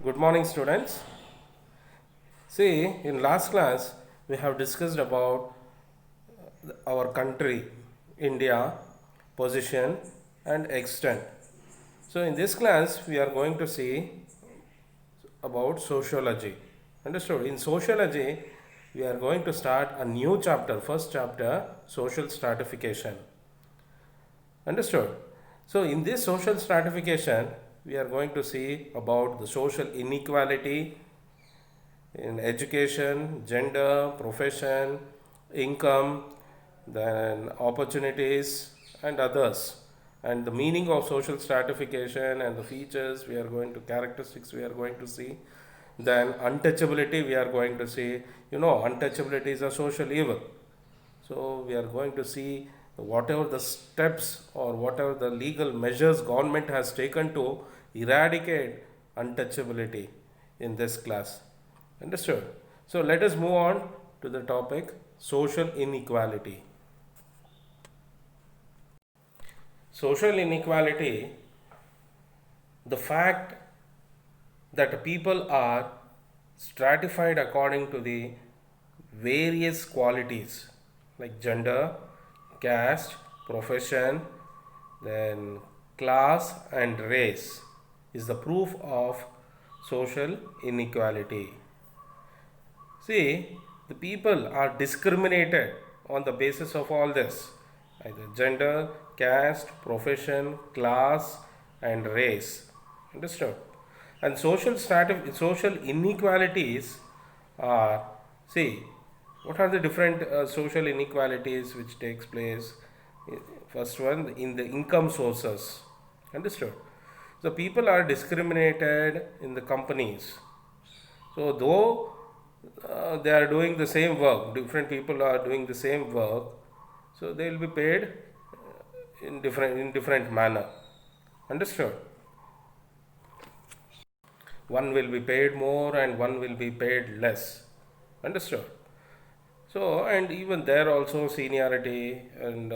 Good morning, students. See, in last class, we have discussed about our country, India, position and extent. So, in this class, we are going to see about sociology. Understood? In sociology, we are going to start a new chapter, first chapter, social stratification. Understood? So, in this social stratification, we are going to see about the social inequality in education, gender, profession, income, then opportunities, and others. And the meaning of social stratification and the features we are going to, characteristics we are going to see. Then untouchability we are going to see. Untouchability is a social evil. So we are going to see whatever the steps or whatever the legal measures government has taken to eradicate untouchability in this class. Understood? So let us move on to the topic social inequality. Social inequality, the fact that people are stratified according to the various qualities like gender, caste, profession, then class, and race is the proof of social inequality. See, the people are discriminated on the basis of all this either gender, caste, profession, class, and race. Understood? And social inequalities are, see, what are the different social inequalities which takes place? First one, in the income sources. Understood? So people are discriminated in the companies. So though they are doing the same work, different people are doing the same work, so they will be paid in different manner. Understood? One will be paid more and one will be paid less. Understood? So, and even there also seniority and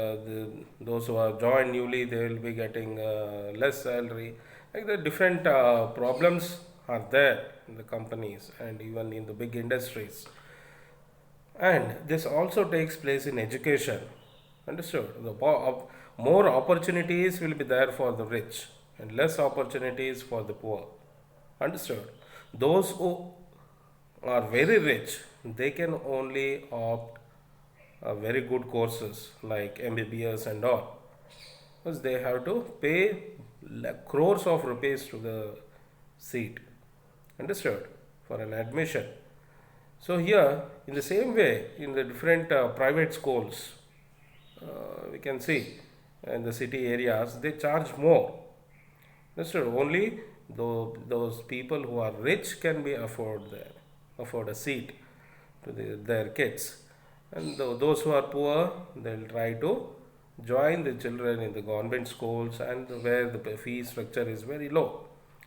those who are joined newly, they will be getting less salary. Like the different problems are there in the companies and even in the big industries. And this also takes place in education. Understood? More opportunities will be there for the rich and less opportunities for the poor. Understood? Those who are very rich, they can only opt very good courses like MBBS and all, because they have to pay crores of rupees to the seat. Understood? For an admission. So here, in the same way, in the different private schools, we can see in the city areas they charge more. Understood? Only those people who are rich can be afford a seat to their kids, and those who are poor, they'll try to join the children in the government schools and where the fee structure is very low.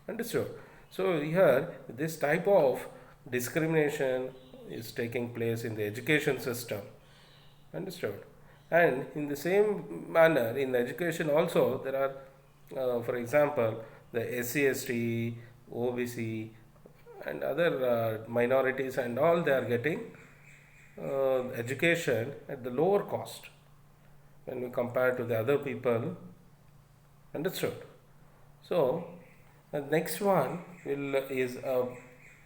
Understood? So here this type of discrimination is taking place in the education system. Understood? And in the same manner, in education also, there are, for example, the SC, ST, OBC, and other minorities, and all they are getting education at the lower cost when we compare to the other people. Understood? So, the next one is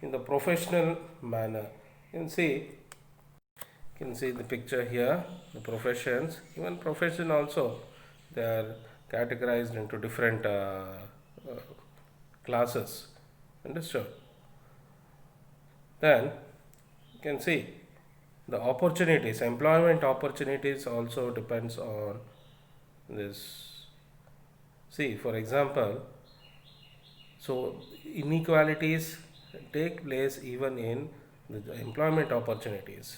in the professional manner. You can see the picture here, the professions. Even profession also, they are categorized into different uh, classes. Understood? Then you can see the opportunities, employment opportunities also depends on this. See, for example, so inequalities take place even in the employment opportunities.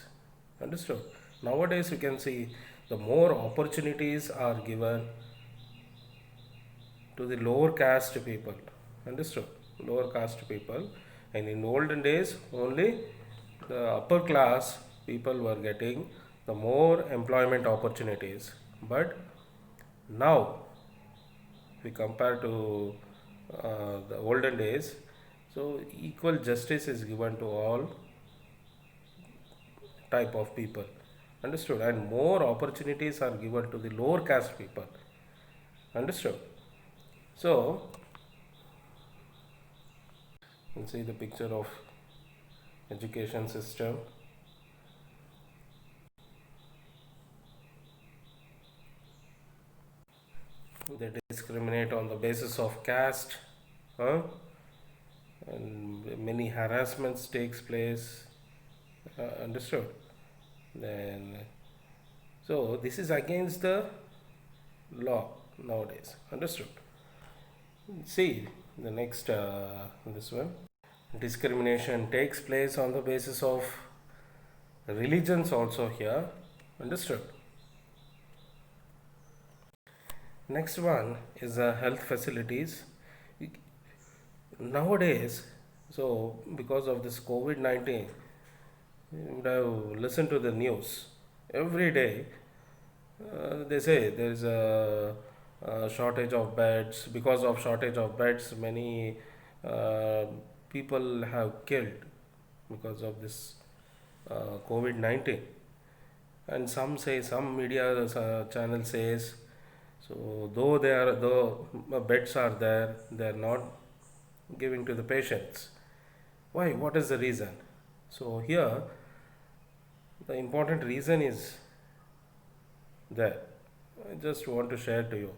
Understood? Nowadays, you can see the more opportunities are given to the lower caste people. Understood? Lower caste people. And in olden days, only the upper class people were getting the more employment opportunities. But now, if we compare to the olden days, So equal justice is given to all type of people. Understood? And more opportunities are given to the lower caste people. Understood? So you can see the picture of education system. They discriminate on the basis of caste, huh? And many harassments takes place. Understood? Then, so this is against the law nowadays. Understood? See the next this one. Discrimination takes place on the basis of religions also here. Understood? Next one is health facilities. Nowadays, so because of this COVID 19, you would have listened to the news every day. They say there is a shortage of beds. Because of shortage of beds, many uh, people have killed because of this COVID 19. And some say, some media channel says, so though beds are there, they are not giving to the patients. Why? What is the reason? So here the important reason is that I just want to share to you.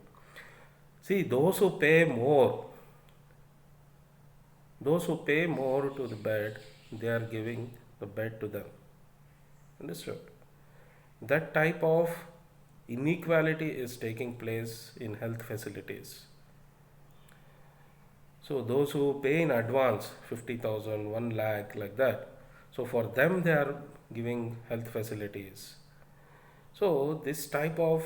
See, those who pay more to the bed, they are giving the bed to them. Understood? That type of inequality is taking place in health facilities. So those who pay in advance 50,000, 1 lakh, like that. So for them, they are giving health facilities. So this type of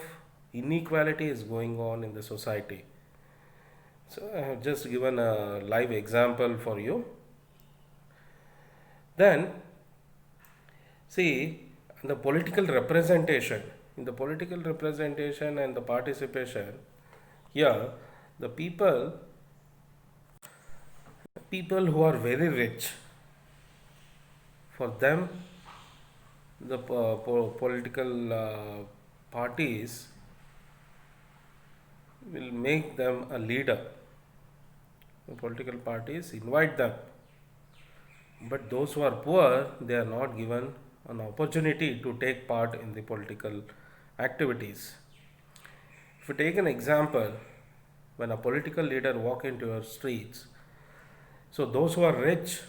inequality is going on in the society. So I have just given a live example for you. Then see the political representation. In the political representation and the participation, here the people who are very rich, for them the political parties will make them a leader. The political parties invite them, but those who are poor, they are not given an opportunity to take part in the political activities. If you take an example, when a political leader walk into your streets, so those who are rich,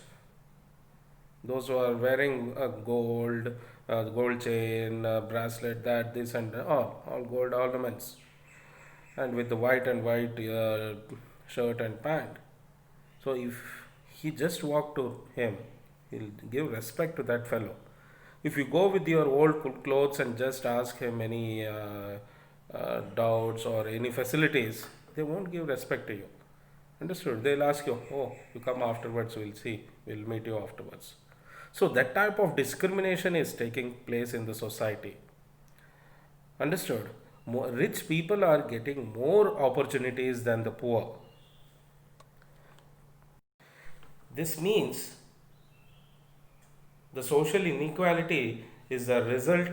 those who are wearing a gold chain, bracelet, that, this, and all gold ornaments, and with the white shirt and pant. So if he just walk to him, he'll give respect to that fellow. If you go with your old clothes and just ask him any doubts or any facilities, they won't give respect to you. Understood? They'll ask you, oh, you come afterwards, we'll see, we'll meet you afterwards. So that type of discrimination is taking place in the society. Understood? Rich people are getting more opportunities than the poor. This means the social inequality is the result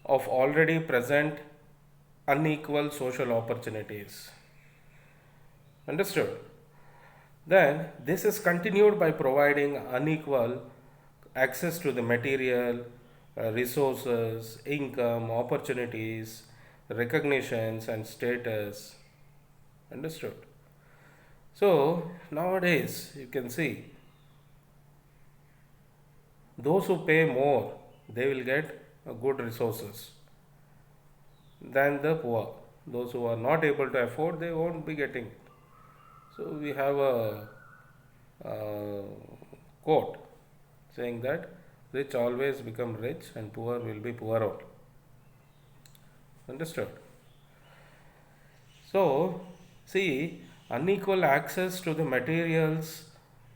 of already present unequal social opportunities. Understood? Then this is continued by providing unequal access to the material, resources, income, opportunities, recognitions, and status. Understood? So nowadays you can see those who pay more, they will get good resources than the poor. Those who are not able to afford, they won't be getting it. So we have a quote saying that rich always become rich and poor will be poorer. Understood? So see, unequal access to the materials,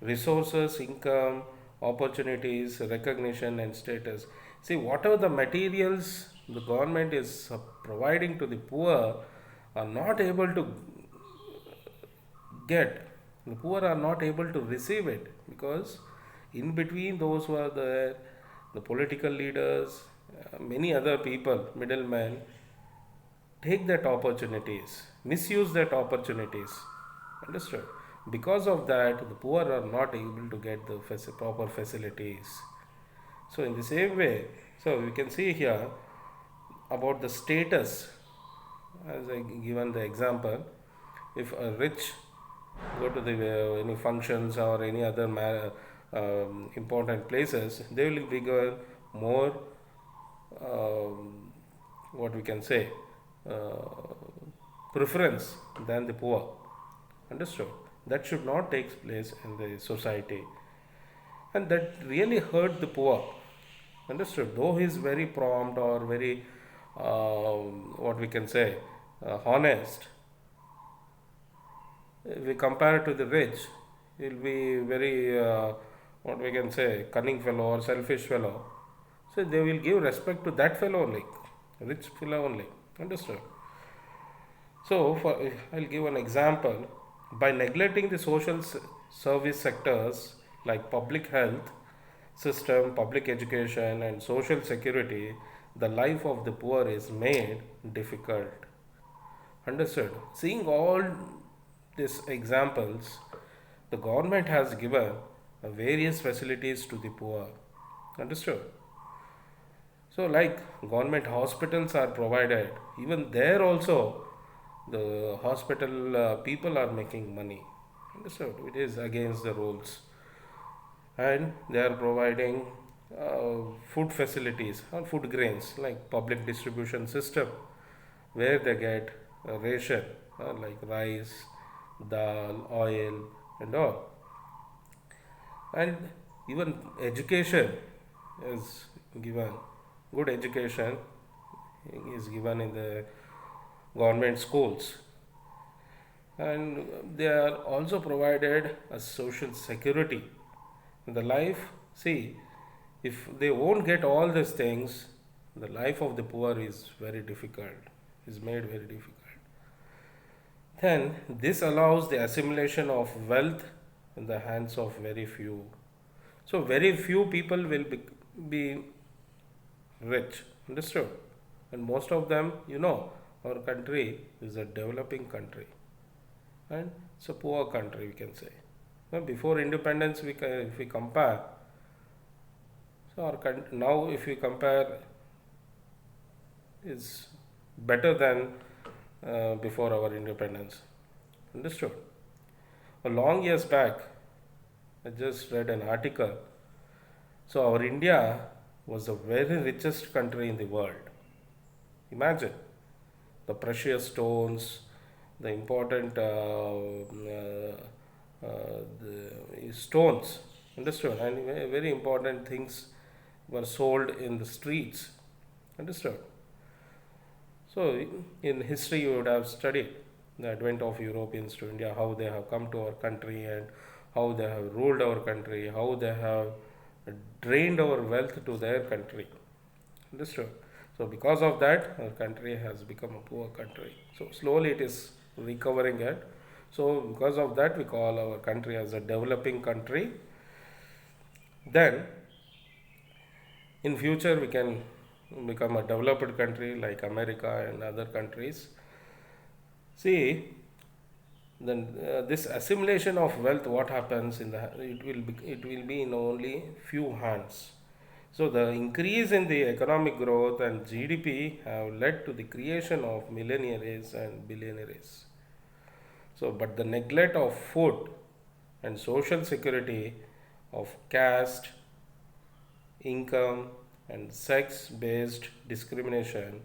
resources, income, opportunities, recognition, and status. See, whatever the materials the government is providing to the poor are not able to get. The poor are not able to receive it because in between those who are there, the political leaders, many other people, middlemen, take that opportunities, misuse that opportunities. Understood? Because of that, the poor are not able to get the proper facilities. So, in the same way, so we can see here about the status, as I given the example, if a rich go to the any functions or any other important places, they will be given more, what we can say, uh, preference than the poor. Understood? That should not take place in the society, and that really hurt the poor. Understood? Though he is very prompt or very, what we can say, honest, if we compare to the rich, he'll be very, what we can say, cunning fellow or selfish fellow. So they will give respect to that fellow only, rich fellow only. Understood? So I'll give an example. By neglecting the social service sectors like public health system, public education, and social security, the life of the poor is made difficult. Understood? Seeing all these examples, the government has given various facilities to the poor. Understood? So, like government hospitals are provided, even there also the hospital people are making money. Understood? It is against the rules, and they are providing food facilities or food grains like public distribution system where they get ration like rice, dal, oil, and all. And even education is given. Good education is given in the government schools, and they are also provided a social security in the life. See, if they won't get all these things, the life of the poor is very difficult, is made very difficult. Then this allows the assimilation of wealth in the hands of very few. So very few people will be rich. Understood? And most of them, our country is a developing country, and it's a poor country, we can say. Now, before independence, if we compare, so now if we compare, is better than before our independence. Understood? A long years back, I just read an article. So our India was the very richest country in the world. Imagine the precious stones, the important the stones, understood, and very important things were sold in the streets, understood. So in history you would have studied the advent of Europeans to India, how they have come to our country and how they have ruled our country, how they have drained our wealth to their country. Understood? So because of that, our country has become a poor country. So slowly it is recovering it. So because of that, we call our country as a developing country. Then in future we can become a developed country like America and other countries. See, then this assimilation of wealth, what happens in the it will be in only few hands. So the increase in the economic growth and GDP have led to the creation of millionaires and billionaires. So, but the neglect of food and social security, of caste, income, and sex based discrimination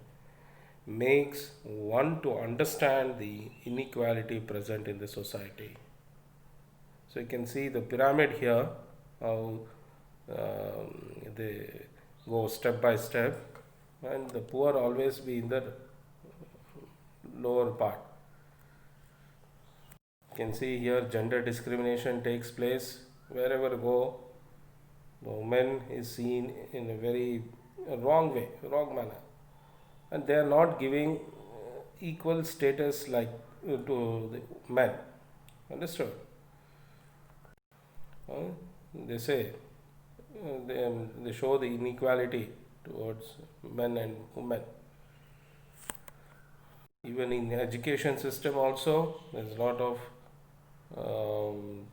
makes one to understand the inequality present in the society. So, you can see the pyramid here, how they go step by step, and the poor always be in the lower part. You can see here gender discrimination takes place wherever go. The woman is seen in a very wrong way, wrong manner, and they are not giving equal status like to the men. Understood? Uh, they say they show the inequality towards men and women. Even in the education system also, there's a lot of um,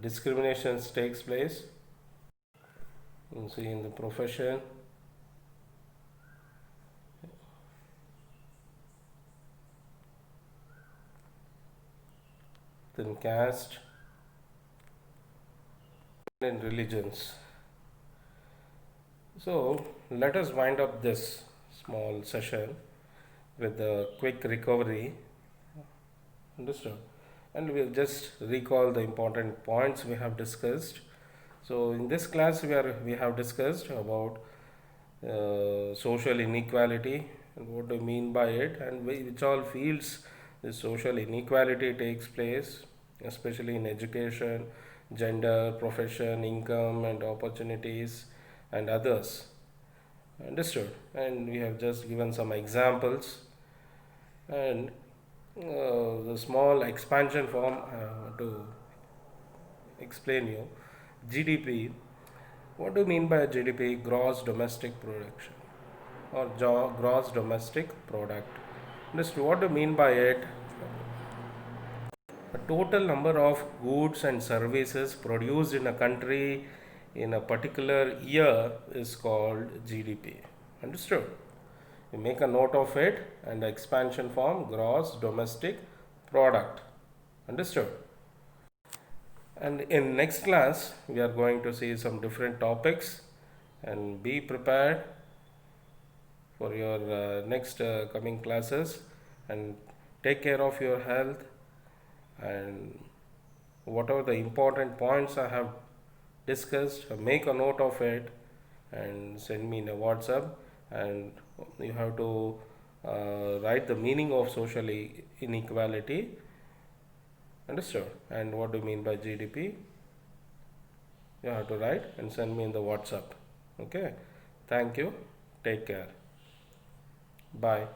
discriminations takes place. You see in the profession, then caste, and religions. So let us wind up this small session with a quick recovery. Understood? And we'll just recall the important points we have discussed. So in this class, we have discussed about social inequality and what do you mean by it, and which all fields this social inequality takes place, especially in education, gender, profession, income, and opportunities, and others. Understood? And we have just given some examples and the small expansion form to explain you. GDP. What do you mean by GDP? Gross domestic production or gross domestic product. Just what do you mean by it? A total number of goods and services produced in a country in a particular year is called GDP. Understood? You make a note of it and the expansion form gross domestic product. Understood? And in next class we are going to see some different topics, and be prepared for your next coming classes, and take care of your health, and whatever the important points I have discussed, make a note of it and send me in a WhatsApp. And you have to write the meaning of social inequality. Understood? And what do you mean by GDP? You have to write and send me in the WhatsApp. Okay. Thank you. Take care. Bye.